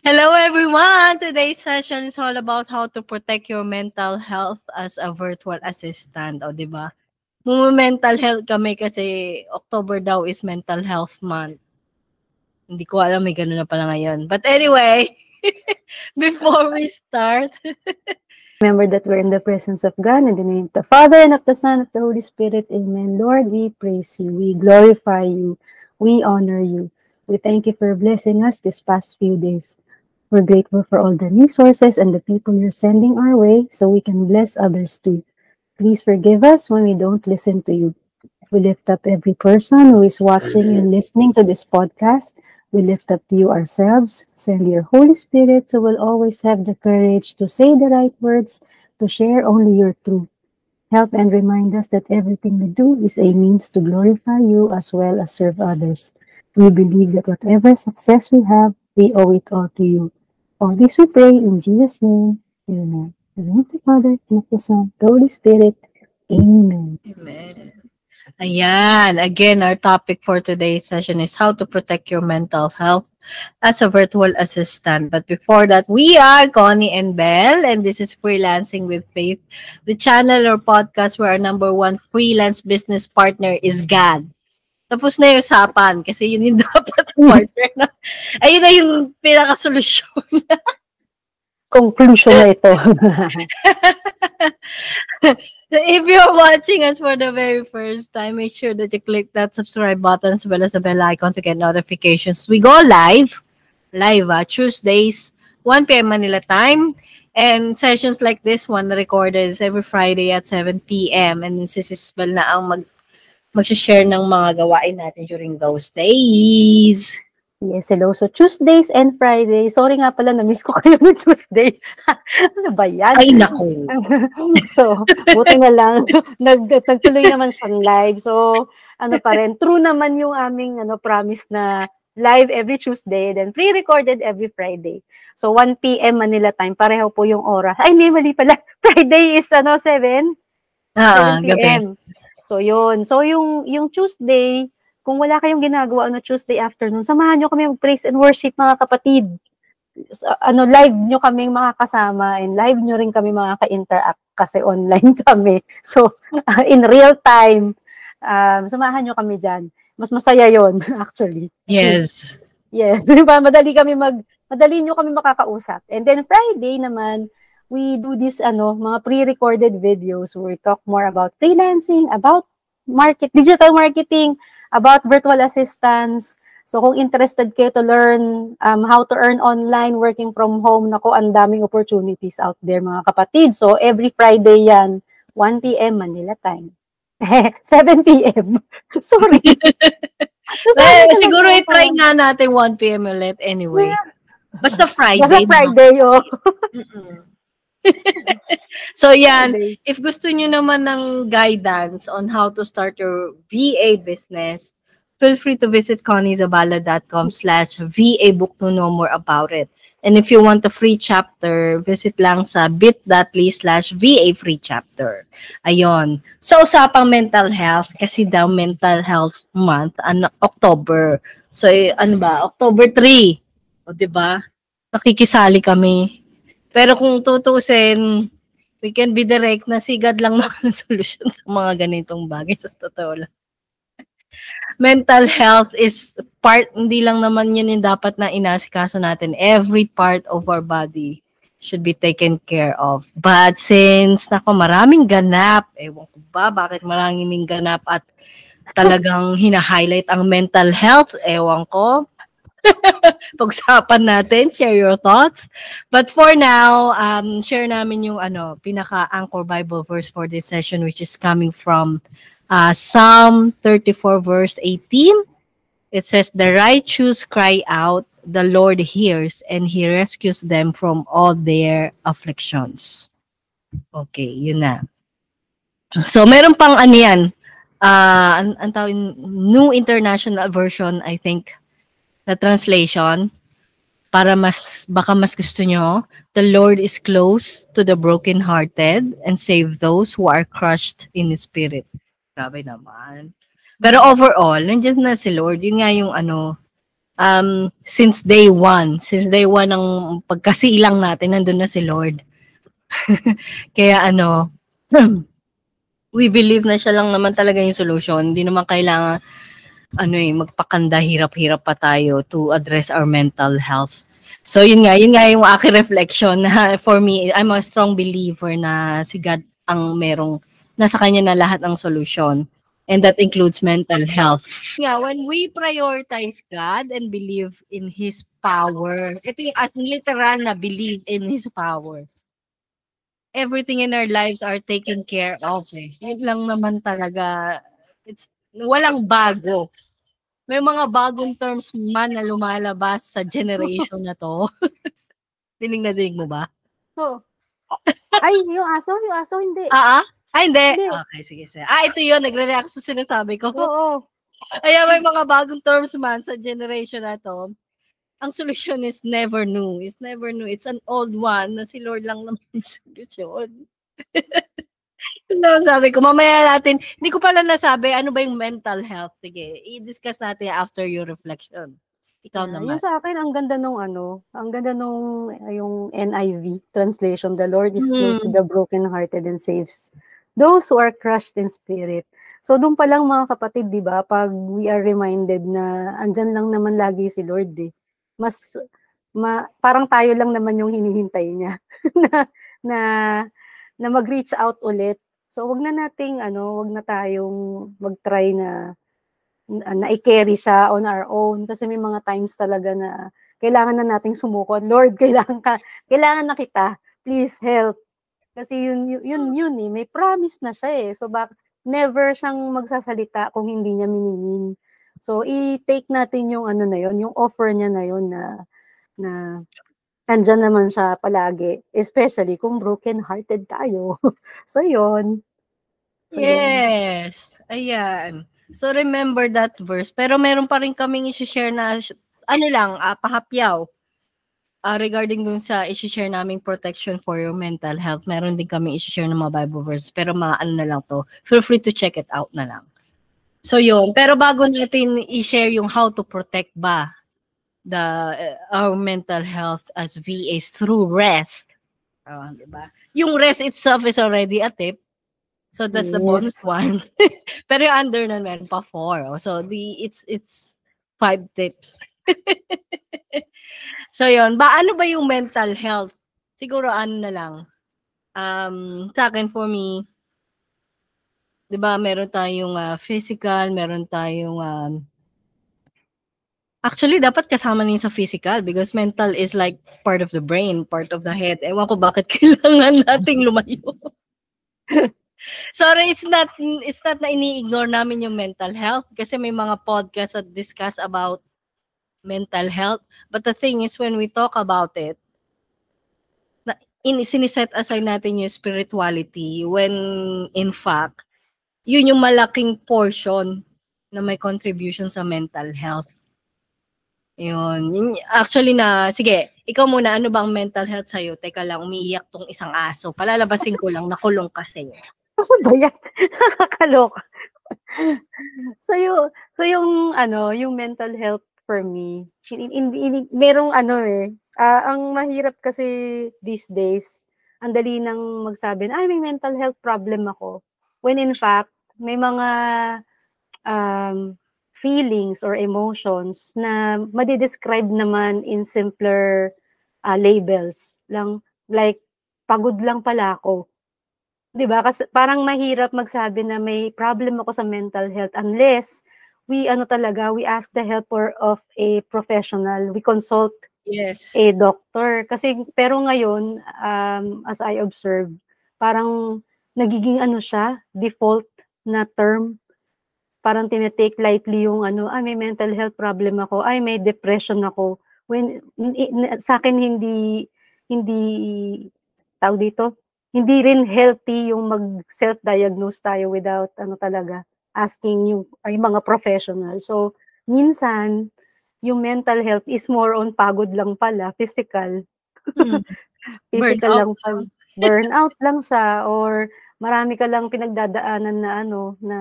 Hello everyone! Today's session is all about how to protect your mental health as a virtual assistant. O, di ba? Mental health kami kasi October daw is mental health month. Hindi ko alam may ganun na pala ngayon. But anyway, before we start, Remember that we're in the presence of God, in the name of the Father, and of the Son, and of the Holy Spirit. Amen. Lord, we praise you. We glorify you. We honor you. We thank you for blessing us this past few days. We're grateful for all the resources and the people you're sending our way so we can bless others too. Please forgive us when we don't listen to you. We lift up every person who is watching and listening to this podcast. We lift up to you ourselves. Send your Holy Spirit so we'll always have the courage to say the right words, to share only your truth. Help and remind us that everything we do is a means to glorify you as well as serve others. We believe that whatever success we have, we owe it all to you. All this we pray in Jesus' name. Amen. In the name of the Father, and of the Son, the Holy Spirit. Amen. Amen. Ayan. Again, our topic for today's session is how to protect your mental health as a virtual assistant. But before that, we are Connie and Belle, and this is Freelancing with Faith, the channel or podcast where our number one freelance business partner is God. Tapos na yung usapan kasi yun yung dapat partner na. Ayun na yung pinaka-solusyon. Conclusion na ito. If you're watching us for the very first time, make sure that you click that subscribe button as well as the bell icon to get notifications. We go live Tuesdays, 1 p.m. Manila time. And sessions like this one recorded is every Friday at 7 p.m. And si Sis Bel na ang mag-share ng mga gawain natin during those days. Yes, hello. So, Tuesdays and Fridays. Sorry nga pala, na-miss ko kayo ng Tuesday. Ano ba yan? Ay, naku. So, buti na lang. Nagtuloy naman siyang live. So, ano pa rin. True naman yung aming promise na live every Tuesday, then pre-recorded every Friday. So, 1 p.m. Manila time. Pareho po yung oras. Ay, hindi, mali pala. Friday is 7? 7 p.m. So, yun. So, yung Tuesday, kung wala kayong ginagawa on Tuesday afternoon, samahan nyo kami mag-praise and worship, mga kapatid. Live nyo kaming makakasama and live nyo rin kami makaka-interact kasi online kami. So, in real time, samahan nyo kami dyan. Mas masaya yon actually. Yes. Yes. Madali nyo kami makakausap. And then Friday naman, we do this, mga pre-recorded videos where we talk more about freelancing, about digital marketing, about virtual assistants. So, kung interested kayo to learn how to earn online, working from home, nako, ang daming opportunities out there, mga kapatid. So, every Friday yan, 1 p.m. Manila time. 7 p.m. Sorry. Siguro i-try nga natin 1 p.m. ulit anyway. Basta Friday. Basta Friday, oh. So yan, if gusto nyo naman ng guidance on how to start your VA business, feel free to visit conniezabala.com/VA book to know more about it. And if you want a free chapter, visit lang sa bit.ly/VA free chapter. Ayun. So, usapang mental health, kasi daw mental health month, October. So, October 3. O, diba? Nakikisali kami. Pero kung tutusin, we can be direct na sigad lang naman ang solusyon sa mga ganitong bagay, sa totoo lang. Mental health is part, hindi lang naman yun yung dapat na inasikaso natin. Every part of our body should be taken care of. But since, maraming ganap, ewan ko ba, bakit maraming ganap at talagang hina-highlight ang mental health, ewan ko. Pag-usapan natin, share your thoughts. But for now, share namin yung pinaka-anchor Bible verse for this session, which is coming from Psalm 34 verse 18. It says, "The righteous cry out, the Lord hears, and He rescues them from all their afflictions." Okay, yun na. So, meron pang yan. Ang tawag, New International Version, I think, na translation, para baka mas gusto nyo, "The Lord is close to the brokenhearted and save those who are crushed in spirit." Grabe naman. Pero overall, nandiyan na si Lord. Yun nga yung Since day one ng pagkasilang natin, nandun na si Lord. Kaya we believe na siya lang naman talaga yung solution. Hindi naman kailangan magpakanda, hirap-hirap pa tayo to address our mental health. So yun nga yung aking reflection na for me, I'm a strong believer na si God ang nasa kanya na lahat ng solution. And that includes mental health. Yeah, when we prioritize God and believe in His power, ito yung as literal na believe in His power. Everything in our lives are taken care of. Yun lang naman talaga. Walang bago. May mga bagong terms man na lumalabas sa generation na to. Dinig na dinig mo ba? Oo. Ay, yung aso hindi. Hindi. Okay, sige. Ito yun, nagre-react sa sinasabi ko. Oo. Ayan, may mga bagong terms man sa generation na to. Ang solusyon is never new. It's never new. It's an old one na si Lord lang naman yung solusyon. Sabi ko, mamaya natin, hindi ko pala nasabi, ano ba yung mental health? Sige, i-discuss natin after your reflection. Ikaw naman. Yung sa akin, ang ganda nung yung NIV translation, the Lord is close to the brokenhearted and saves those who are crushed in spirit. So, doon pa lang mga kapatid, di ba, pag we are reminded na andyan lang naman lagi si Lord, parang tayo lang naman yung hinihintay niya na mag-reach out ulit. So, wag na tayong mag-try na i-carry siya on our own kasi may mga times talaga na kailangan na nating sumuko. Lord, kailangan na kita. Please help. Kasi yun may promise na siya . So never siyang magsasalita kung hindi niya miningin. So i-take natin yung yung offer niya na yun na andyan naman siya palagi, especially kung broken-hearted tayo. So yun. Yes. Ayan. So remember that verse. Pero meron pa rin kaming i-share na pahapyaw. Regarding dun sa i-share naming protection for your mental health, meron din kami i-share ng mga Bible verse. Pero na lang to. Feel free to check it out na lang. So yun. Pero bago natin i-share yung how to protect ba our mental health as VAs through rest. Diba? Yung rest itself is already a tip. So that's the bonus one. Pero yung under nun, meron pa 4. So it's 5 tips. So yun, ano ba yung mental health? Siguro na lang. Sa akin, for me, 'di ba, meron tayong physical, meron tayong actually dapat kasama din sa physical because mental is like part of the brain, part of the head. Ewan ko bakit kailangan nating lumayo. Sorry, it's not na ini-ignore namin yung mental health kasi may mga podcast that discuss about mental health. But the thing is, when we talk about it, siniset aside natin yung spirituality when in fact, yun yung malaking portion na may contribution sa mental health. Yun. Actually sige, ikaw muna, ano bang mental health sa'yo? Teka lang, umiiyak tong isang aso. Palalabasin ko lang, nakulong kasi. Ano ba yan? Nakakaloka. So yung mental health for me, merong ang mahirap kasi these days, ang dali nang magsabi na, may mental health problem ako. When in fact, may mga feelings or emotions na madidescribe naman in simpler labels lang, like pagod lang pala ako. 'Di ba? Kasi parang mahirap magsabi na may problem ako sa mental health unless we ask the help of a professional. We consult a doctor. Pero ngayon, as I observe, parang nagiging siya, default na term. Parang tinetake lightly yung may mental health problem ako, may depression ako. When sa akin hindi tawag dito, hindi rin healthy yung mag-self-diagnose tayo without asking yung mga professional. So, minsan, yung mental health is more on pagod lang pala, physical. Physical lang pala. Burnout lang siya or marami ka lang pinagdadaanan na na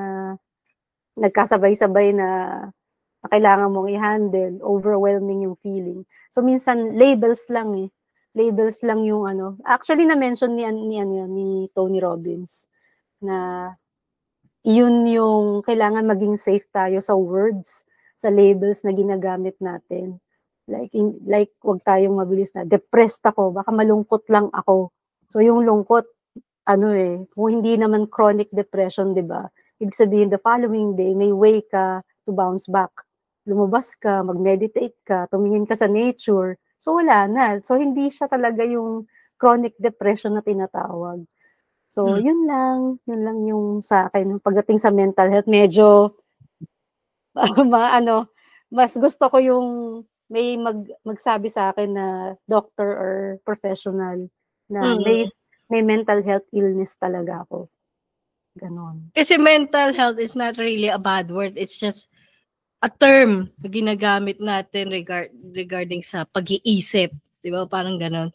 nagkasabay-sabay na na kailangan mong i-handle, overwhelming yung feeling. So minsan labels lang eh. Labels lang yung ano. Actually na-mention ni Tony Robbins na yun yung kailangan maging safe tayo sa words, sa labels na ginagamit natin. Like wag tayong mabilis na depressed ako, baka malungkot lang ako. So yung lungkot kung hindi naman chronic depression, 'di ba? Ibig sabihin the following day may way ka to bounce back. Lumabas ka, mag-meditate ka, tumingin ka sa nature. So wala na. So hindi siya talaga yung chronic depression na tinatawag. So yun lang yung sa akin pagdating sa mental health. Medyo mas gusto ko yung may magsabi sa akin na doctor or professional na may mental health illness talaga ako. Ganon. Kasi mental health is not really a bad word. It's just a term na ginagamit natin regarding sa pag-iisip. Di ba? Parang ganon.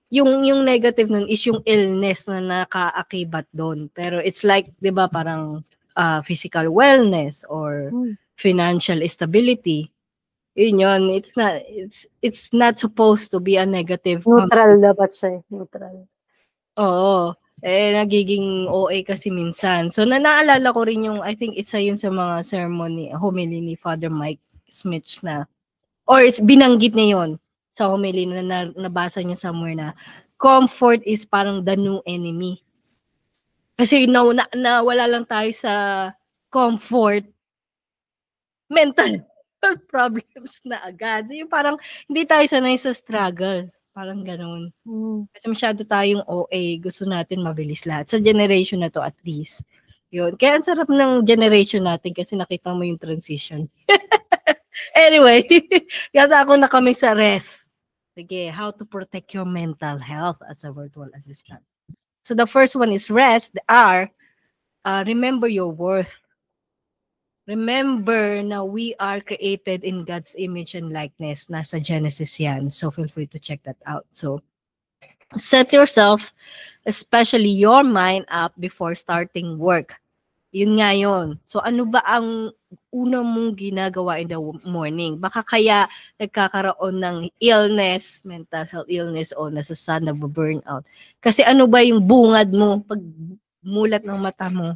Yung negative nun is yung illness na nakaakibat doon. Pero it's like, di ba, parang physical wellness or financial stability. Yun. It's not supposed to be a negative. Neutral dapat siya. Neutral. Oo. Nagiging OA kasi minsan. So, naalala ko rin yung, I think isa yun sa mga sermon homily ni Father Mike Smith na, or binanggit niya yun sa homily na nabasa niya somewhere na, comfort is parang the new enemy. Kasi wala lang tayo sa comfort, mental problems na agad. Yung parang hindi tayo sanay sa struggle. Parang gano'n. Kasi masyado tayong OA. Gusto natin mabilis lahat. Sa generation na to at least. Yun. Kaya ang sarap ng generation natin kasi nakita mo yung transition. Anyway, yata ako na kami sa rest. Sige, how to protect your mental health as a virtual assistant. So the first one is rest. The R, remember your worth. Remember na we are created in God's image and likeness. Nasa Genesis yan. So feel free to check that out. So set yourself, especially your mind up before starting work. Yun nga yun. So ano ba ang una mong ginagawa in the morning? Baka kaya nagkakaroon ng illness, mental health illness o nasasad na burnout. Kasi ano ba yung bungad mo pag mulat ng mata mo?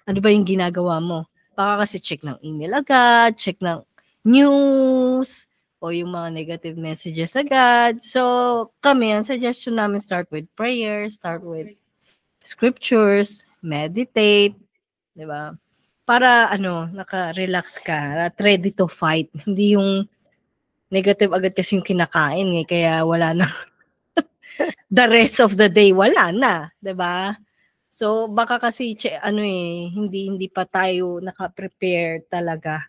Ano ba yung ginagawa mo? Baka kasi check ng email agad, check ng news, o yung mga negative messages agad. So, kami, ang suggestion namin, start with prayer, start with scriptures, meditate, di ba? Para, naka-relax ka, at ready to fight. Hindi yung negative agad kasi yung kinakain, kaya wala na. The rest of the day, wala na, di ba? So baka kasi hindi pa tayo naka-prepare talaga.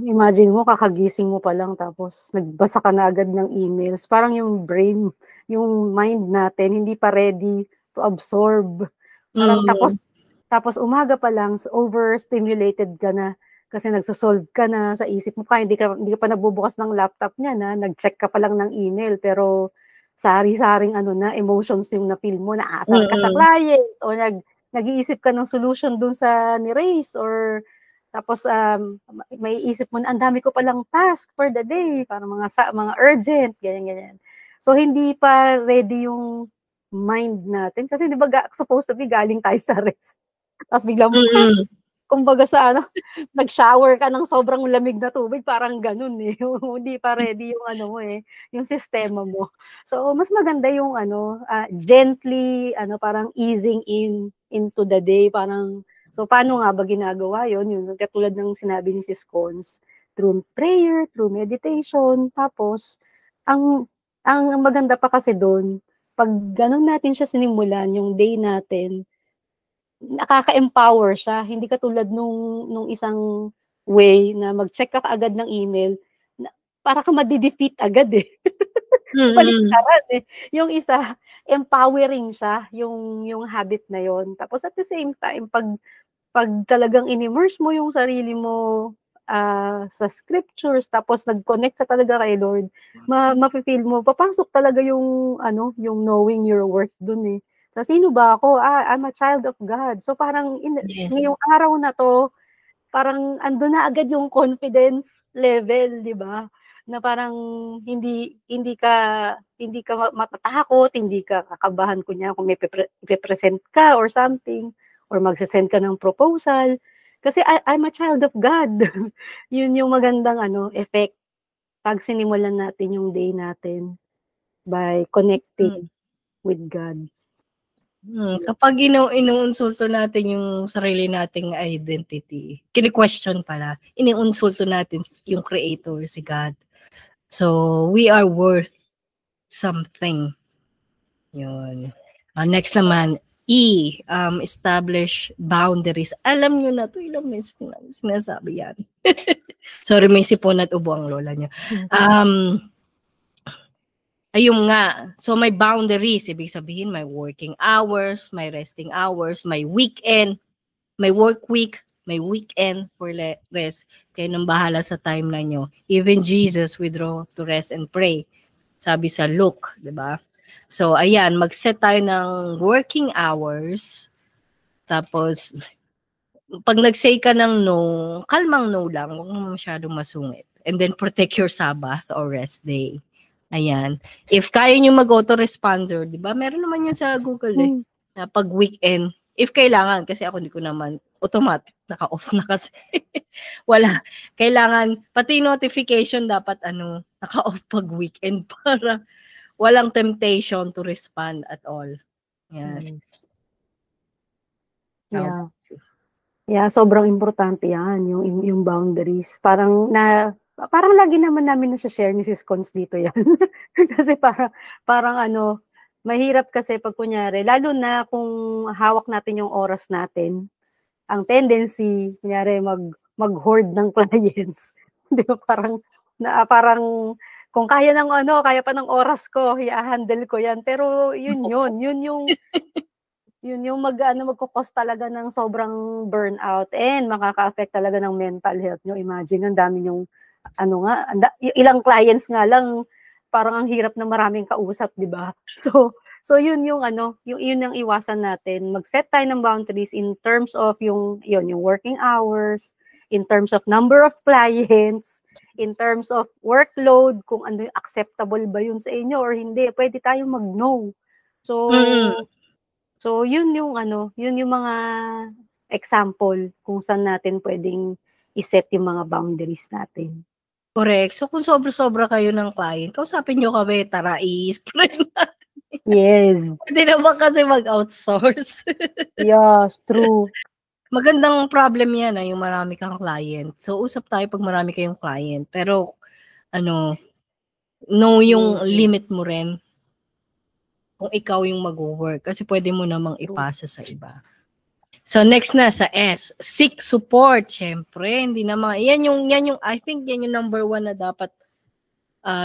Imagine mo kakagising mo pa lang tapos nagbasa ka na agad ng emails. Parang yung brain, yung mind natin hindi pa ready to absorb. Parang tapos umaga pa lang overstimulated ka na kasi nagso-solve ka na sa isip mo hindi ka pa nagbubukas ng laptop niya na nag-check ka pa lang ng email pero sari-saring emotions yung na-feel mo, naasar ka sa client o nag-iisip ka ng solution dun sa ni-raise or tapos may isip mo na ang dami ko palang task for the day, para mga urgent, ganyan. So hindi pa ready yung mind natin kasi 'di ba supposed to be galing tayo sa rest. Tapos biglang kumbaga sa nag-shower ka ng sobrang lamig na tubig, parang ganun hindi pa ready yung yung sistema mo. So mas maganda yung gently parang easing into the day, parang so paano nga ba ginagawa yon? Yung katulad ng sinabi ni Sis Cons, through prayer, through meditation, tapos ang maganda pa kasi doon, pag ganun natin siya sinimulan yung day natin, nakaka-empower siya. Hindi katulad nung isang way na mag-check ka agad ng email, para ka madi-defeat agad Baliktaran Yung isa, empowering siya, yung habit na yon. Tapos at the same time, pag talagang in-immerse mo yung sarili mo sa scriptures, tapos nag-connect ka talaga kay Lord, mafe-feel mo, papasok talaga yung yung knowing your worth dun Sa sino ba ako? I'm a child of God. So parang ngayong araw na to, parang andun na agad yung confidence level, 'di ba? Na parang hindi ka matatakot, hindi ka kakabahan kunya kung may ipe-present ka or something, or magse-send ka ng proposal. Kasi I'm a child of God. Yun yung magandang effect 'pag sinimulan natin yung day natin by connecting with God. Kapag inuunsulto natin yung sarili nating identity, kini-question pala, iniunsulto natin yung Creator, si God. So, we are worth something. Yun. Next naman, establish boundaries. Alam nyo na to, ilang minutes na sinasabi yan. Sorry, may sipon at ubo ang lola nyo. Ayun nga. So, may boundaries. Ibig sabihin, may working hours, may resting hours, may weekend, may work week, may weekend for rest. Kayo nang bahala sa timeline nyo. Even Jesus withdraw to rest and pray. Sabi sa Luke, di ba? So, ayan, mag-set tayo ng working hours. Tapos, pag nag-say ka ng no, kalmang no lang, huwag mo masyadong masungit. And then, protect your Sabbath or rest day. Ayan. If kaya nyo mag-autoresponder, di ba? Meron naman yan sa Google na pag weekend, if kailangan, kasi ako hindi ko naman, automatic, naka-off na kasi. Wala. Kailangan, pati notification dapat naka-off pag weekend para walang temptation to respond at all. Yan. Yeah. Yeah, sobrang importante yan, yung boundaries. Parang lagi naman namin na-share ni Sis Cons dito yan. Kasi parang mahirap kasi pag kunyari, lalo na kung hawak natin yung oras natin, ang tendency, kunyari mag-hoard ng clients. Di ba parang kung kaya pa ng oras ko, i-handle ko yan. Pero yun yung magko-cause talaga ng sobrang burnout and makaka-affect talaga ng mental health nyo. Imagine, ang dami yung ilang clients nga lang, parang ang hirap na maraming kausap, di ba? So yun yung iwasan natin. Mag-set tayo ng boundaries in terms of yung working hours, in terms of number of clients, in terms of workload, kung acceptable ba yun sa inyo or hindi. Pwede tayong mag-no. So yun yung mga example kung saan natin pwedeng i-set yung mga boundaries natin. Correct. So kung sobra-sobra kayo ng client, kausapin nyo kami, tara, i-spray natin. Yes. Pwede naman kasi mag-outsource. Yes, true. Magandang problem yan, yung marami kang client. So usap tayo pag marami kayong client. Pero, know yung limit mo rin kung ikaw yung mag-work. Kasi pwede mo namang ipasa sa iba. So next na sa S, seek support. Syempre, hindi naman yan yung I think yan yung number 1 na dapat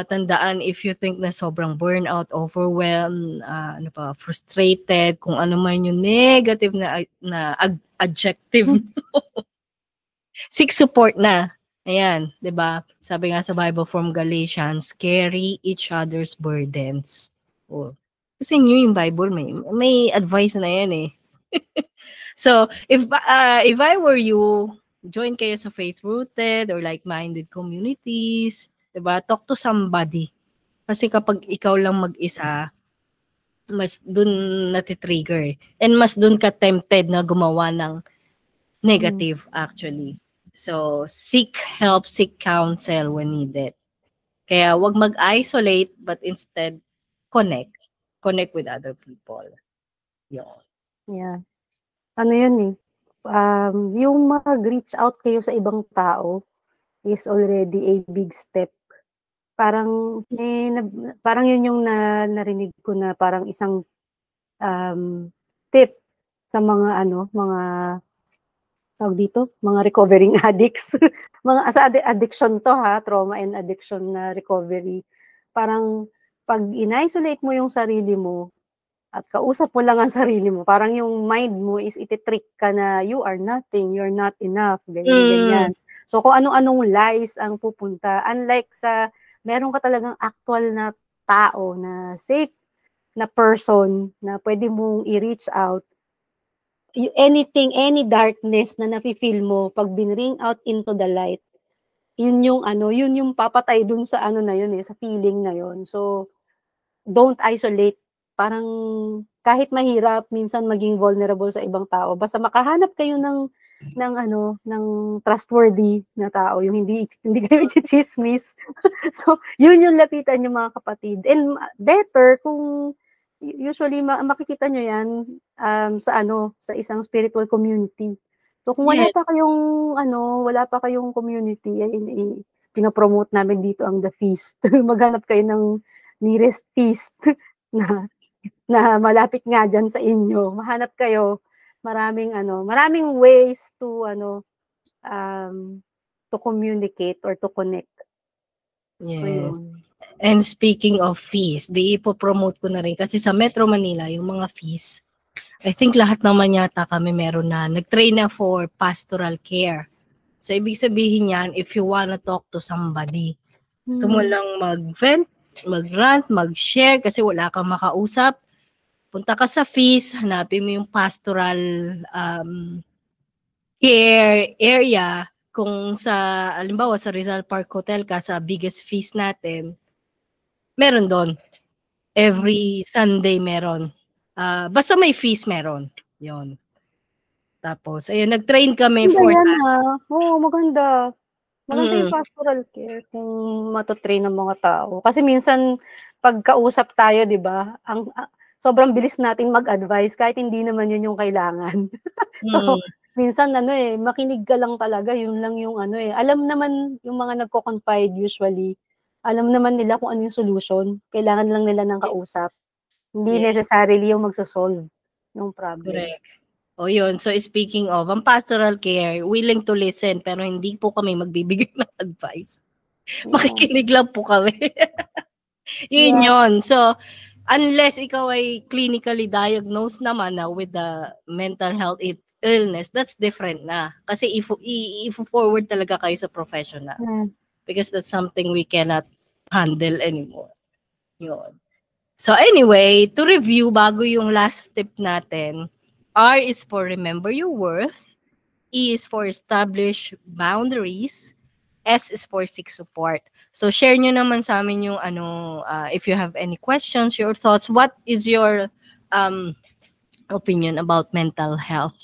tandaan if you think na sobrang burnout, overwhelmed, frustrated, kung ano man yung negative na adjective. Seek support na. Ayan, 'di ba? Sabi nga sa Bible from Galatians, carry each other's burdens. Oh. Kasi nyo yung Bible, may advice na yan eh. So, if I were you, join kayo sa faith-rooted or like-minded communities, diba? Talk to somebody. Kasi kapag ikaw lang mag-isa, mas dun natitrigger eh. And mas dun ka tempted na gumawa ng negative actually. So, seek help, seek counsel when needed. Kaya wag mag-isolate but instead connect with other people. Yun. Yeah. Yun eh. Yung mag-reach out kayo sa ibang tao is already a big step. Parang yun yung narinig ko na parang isang tip sa mga tawag dito, mga recovering addicts. Addiction to trauma and addiction na recovery. Parang pag in-isolate mo yung sarili mo at kausap mo lang ang sarili mo, parang yung mind mo is ititrick ka na you are nothing, you're not enough, ganyan. So kung anong lies ang pupunta, unlike sa meron ka talagang actual na tao na safe na person na pwede mong i-reach out, anything, any darkness na nafe-feel mo, pag binring out into the light, yun yung papatay dun sa ano na yun sa feeling na yun. So, don't isolate. Parang kahit mahirap minsan maging vulnerable sa ibang tao, basta makahanap kayo ng trustworthy na tao, yung hindi kayo chismis. So, yun yung lapitan niyo mga kapatid. And better kung usually makikita niyo yan sa isang spiritual community. So kung wala Yes. pa kayong community, pinopromote namin dito ang The Feast. Maghanap kayo ng nearest feast na malapit nga diyan sa inyo. Mahanap kayo. Maraming ways to communicate or to connect. Yes. And speaking of fees, ipopromote ko na rin kasi sa Metro Manila, yung mga fees, I think lahat naman yata kami meron na nag-train na for pastoral care. So, ibig sabihin yan, if you wanna talk to somebody, gusto mo lang mag-vent, mag-rant, mag-share kasi wala kang makausap, punta ka sa fees, hanapin mo yung pastoral care area. Kung alimbawa sa Rizal Park Hotel ka, sa biggest fees natin, meron doon. Every Sunday meron. Basta may fees meron. Yon. Tapos, ayun, nag-train kami Maganda for yan, that. Oo, maganda. Maganda yung pastoral care kung matutrain ng mga tao. Kasi minsan, pagkausap tayo, di ba, sobrang bilis nating mag-advise kahit hindi naman yun yung kailangan. So, minsan, makinig ka lang talaga, yun lang yung alam naman yung mga nagko-confide usually, alam naman nila kung ano yung solution. Kailangan lang nila ng kausap. Hindi necessarily yung magsosolve yung problem. Correct. O yun, so speaking of, ang pastoral care, willing to listen, pero hindi po kami magbibigay ng advice. Makikinig lang po kami. Yun. So, unless ikaw ay clinically diagnosed naman na with the mental health illness, that's different na. Kasi if-forward talaga kayo sa professionals. Because that's something we cannot handle anymore. Yun. So anyway, to review, bago yung last tip natin, R is for remember your worth, E is for establish boundaries, S is for seek support. So share nyo naman sa amin yung if you have any questions, your thoughts, what is your opinion about mental health?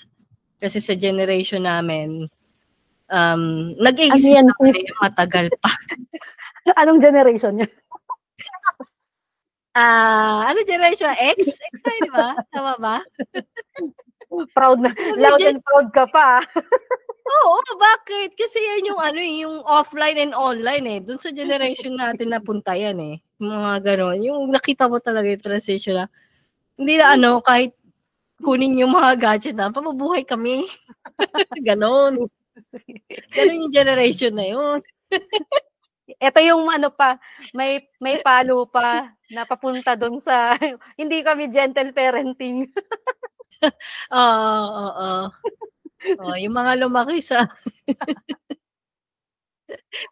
Kasi sa generation namin, nag-exist na matagal pa. Anong generation niya? Ano generation? X? X tayo, di ba? Tama ba? Proud na. Loud and proud ka pa. Oo, bakit? Kasi yan yung offline and online eh. Doon sa generation natin napunta yan eh. Mga gano'n. Yung nakita mo talaga yung transition na, hindi na kahit kunin yung mga gadget na, papabuhay kami. Ganon. Ganon yung generation na yun. Ito yung may palo pa na papunta doon sa, hindi kami gentle parenting. Oo. Yung mga lumaki sa...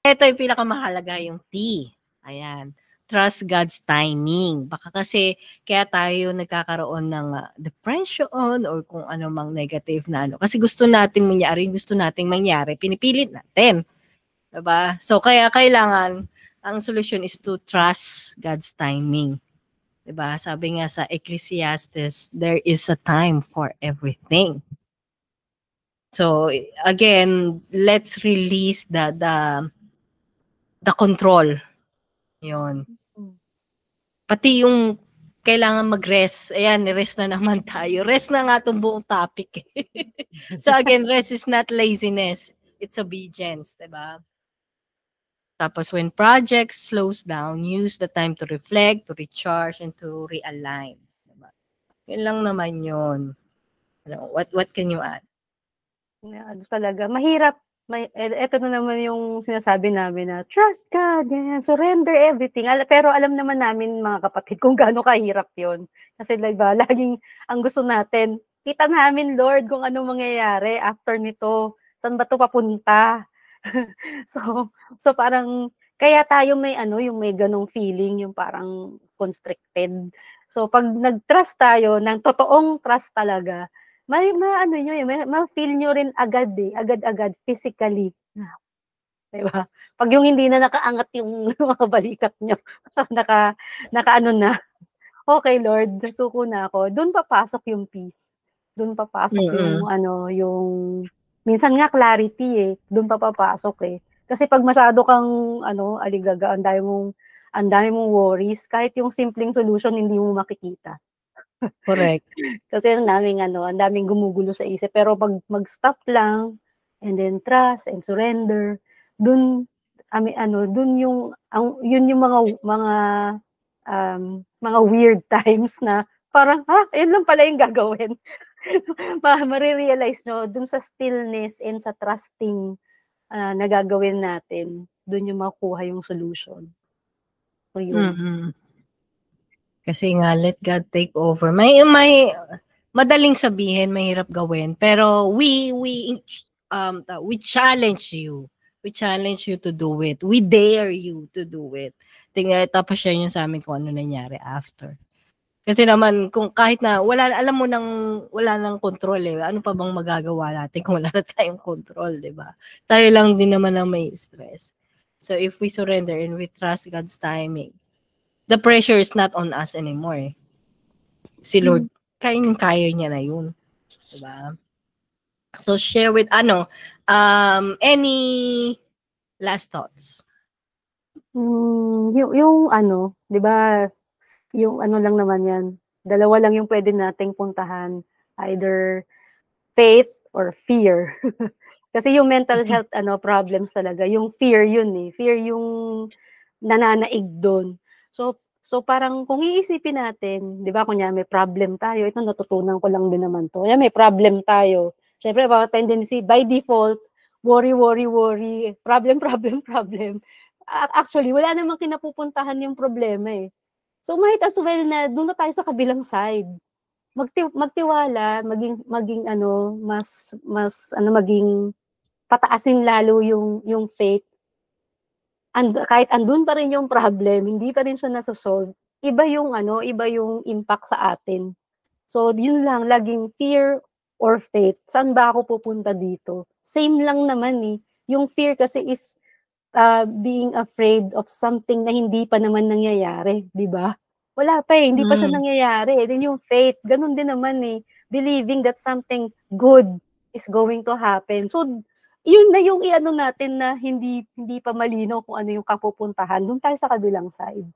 Ito yung pinakamahalaga, yung T. Ayan. Trust God's timing. Baka kasi kaya tayo nagkakaroon ng depression or kung ano mang negative na Kasi gusto nating mangyari, pinipilit natin. Diba? So kaya kailangan, ang solution is to trust God's timing. Diba? Sabi nga sa Ecclesiastes, there is a time for everything. So again, let's release the control. Yun. Pati yung kailangan mag-rest. Ayan, rest na naman tayo. Rest na nga itong buong topic. So again, rest is not laziness. It's obedience, diba? Tapos when project slows down, use the time to reflect, to recharge, and to realign. Diba? Yun lang naman yun. What can you add? Talaga, mahirap. Ito na naman yung sinasabi namin na trust God, ganyan, surrender everything. Pero alam naman namin mga kapatid kung gaano kahirap yun. Kasi diba, laging ang gusto natin, kita namin Lord kung ano mangyayari after nito. Saan ba ito papunta? So parang, kaya tayo yung may ganong feeling, yung parang constricted. So pag nag-trust tayo, ng totoong trust talaga, ano nyo ma-feel nyo rin agad agad physically. Diba? Pag yung hindi na nakaangat yung mga balikat nyo, so naka-ano na, okay Lord, nasuko na ako, doon papasok yung peace. Doon papasok yung yung minsan nga clarity doon papapasok Kasi pag masyado kang aligaga, ang dami mong worries, kahit yung simpleng solution hindi mo makikita. Correct. Kasi ang daming gumugulo sa isip, pero pag mag-stop lang and then trust and surrender, doon yung mga weird times na parang yun lang pala yung gagawin. Marirealize nyo dun sa stillness and sa trusting na gagawin natin, dun yung makuha yung solution. So yun. Kasi nga, let God take over. May madaling sabihin, mahirap gawin, pero we challenge you. We challenge you to do it. We dare you to do it. Tapos share nyo sa amin kung ano nangyari after. Kasi naman, kung kahit na, alam mo wala nang control Ano pa bang magagawa natin kung wala na tayong control, di ba? Tayo lang din naman ang may stress. So if we surrender and we trust God's timing, the pressure is not on us anymore. Si Lord, kaya niya na yun. Diba? So share with, any last thoughts? Yung di ba, yung lang naman yan, dalawa lang yung pwede nating puntahan, either faith or fear. Kasi yung mental health problems talaga, yung fear yun fear yung nananaig doon. So parang kung iisipin natin, 'di ba, kunya may problem tayo, ito natutunan ko lang din naman 'to. May problem tayo. Syempre, bawat tendency by default, worry, problem. Actually, wala namang kinapupuntahan yung problema So might as well na doon na tayo sa kabilang side. Magtiwala, maging maging pataasin lalo yung faith. Kahit andun pa rin yung problem, hindi pa rin siya nasa-solve, iba yung impact sa atin. So yun lang, laging fear or faith. Saan ba ako pupunta dito? Same lang naman Yung fear kasi is being afraid of something na hindi pa naman nangyayari, di ba? Wala pa hindi pa siya nangyayari. Then yung faith, ganun din naman believing that something good is going to happen. So, yun na yung natin na hindi pa malinaw kung ano yung kapupuntahan. Doon tayo sa kabilang side.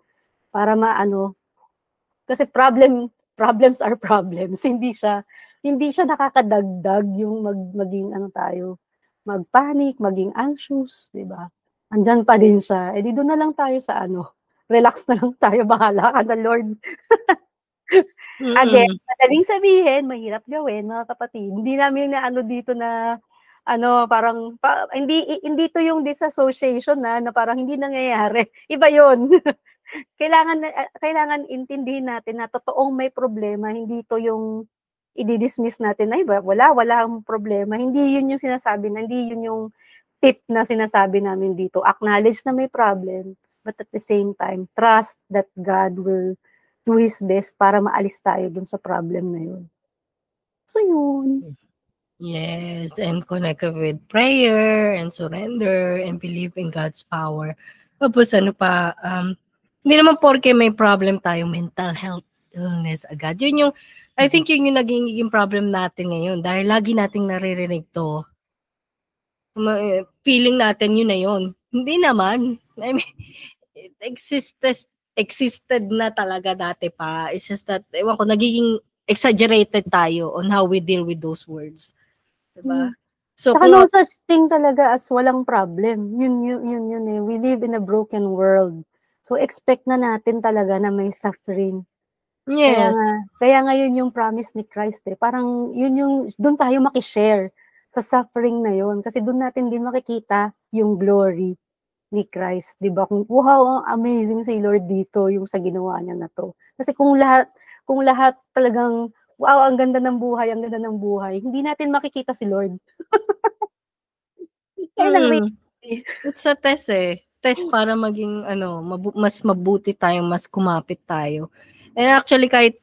Para kasi problems are problems. Hindi siya nakakadagdag yung maging magpanic, maging anxious, di ba? Andyan pa din siya. Di doon na lang tayo sa relax na lang tayo, bahala ka na Lord. Again, madaling sabihin, mahirap gawin, mga kapatid. Hindi namin dito na parang hindi to yung disassociation na parang hindi nangyayari. Iba 'yon. kailangan intindihin natin na totoong may problema, hindi to yung i-dismiss natin na walang problema. Hindi yun yung sinasabi, hindi yun yung tip na sinasabi namin dito. Acknowledge na may problem, but at the same time, trust that God will do His best para maalis tayo dun sa problem na yun. So yun. Yes, and connect with prayer and surrender and believe in God's power. Tapos hindi naman porke may problem tayo, mental health illness agad. Yun yung, I think yun yung naging problem natin ngayon dahil lagi nating naririnig to. Feeling natin yun na yun. Hindi naman. I mean, it existed na talaga dati pa. It's just that, ewan ko, nagiging exaggerated tayo on how we deal with those words. Diba? So, saka no such thing talaga as walang problem. Yun We live in a broken world. So, expect na natin talaga na may suffering. Yes. Kaya nga yun yung promise ni Christ Parang yun yung, doon tayo makishare sa suffering na yun. Kasi doon natin din makikita yung glory ni Christ. Diba? Kung, wow, amazing si Lord dito, yung sa ginawa niya na to. Kasi kung lahat talagang, wow, ang ganda ng buhay, hindi natin makikita si Lord. It's a test Test para maging, mas mabuti tayo, mas kumapit tayo. And actually, kahit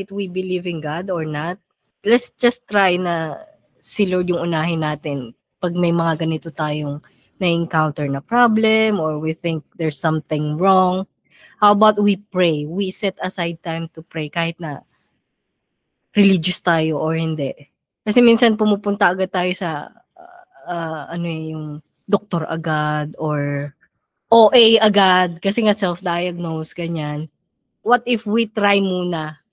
we believe in God or not, let's just try na si Lord yung unahin natin pag may mga ganito tayong na-encounter na problem or we think there's something wrong. How about we pray? We set aside time to pray kahit na religious tayo or hindi. Kasi minsan pumupunta agad tayo sa yung doktor agad or OA agad kasi nga self-diagnose, ganyan. What if we try muna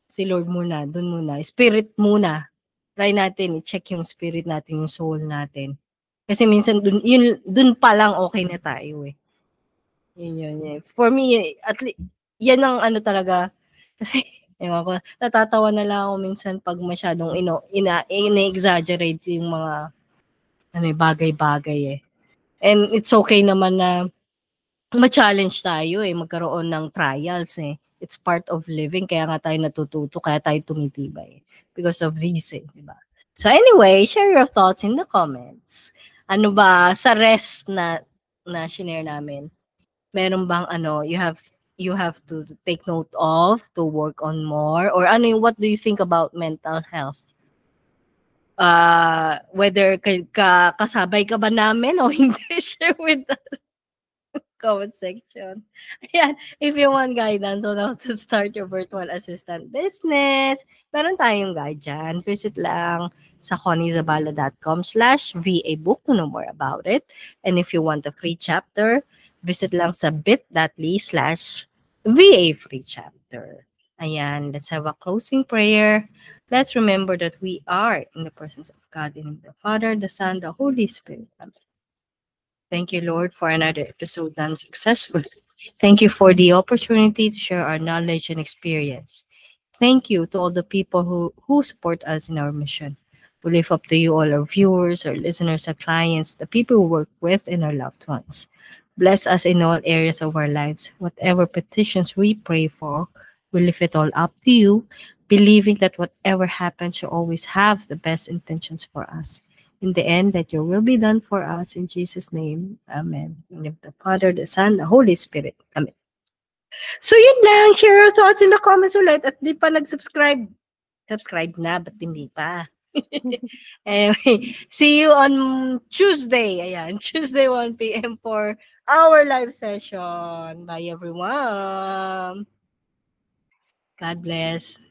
si Lord muna, dun muna, spirit muna. Try natin, i-check yung spirit natin, yung soul natin. Kasi minsan dun pa lang okay na tayo eh. Yun. For me, at least, yan ang ano talaga, kasi, ewan ko, natatawa na lang ako minsan pag masyadong ina-exaggerate yung mga bagay-bagay eh. And it's okay naman na ma-challenge tayo eh, magkaroon ng trials eh. It's part of living, kaya nga tayo natututo, kaya tayo tumitibay. Because of these eh, di ba? So anyway, share your thoughts in the comments. Ano ba, sa rest na share namin, meron bang you have to take note of, to work on more, or what do you think about mental health? Whether kasabay ka ba namin o hindi, share with us. Comment section. Ayan, if you want guidance on how to start your virtual assistant business, meron tayong guide dyan. Visit lang sa conniezabala.com/VA book to know more about it. And if you want a free chapter, visit lang sa bit.ly/VA free chapter. Ayan, let's have a closing prayer. Let's remember that we are in the presence of God, in the Father, the Son, the Holy Spirit. Amen. Thank you, Lord, for another episode done successfully. Thank you for the opportunity to share our knowledge and experience. Thank you to all the people who support us in our mission. We lift up to you all our viewers, our listeners, our clients, the people we work with, and our loved ones. Bless us in all areas of our lives. Whatever petitions we pray for, we lift it all up to you, believing that whatever happens, you always have the best intentions for us. In the end, that your will be done for us. In Jesus' name, Amen. In the name of the Father, the Son, the Holy Spirit. Amen. So yun lang, share your thoughts in the comments ulit. At di pa nag-subscribe, subscribe na, ba't hindi pa? Anyway, see you on Tuesday. Ayan, Tuesday 1 p.m. for our live session. Bye everyone. God bless.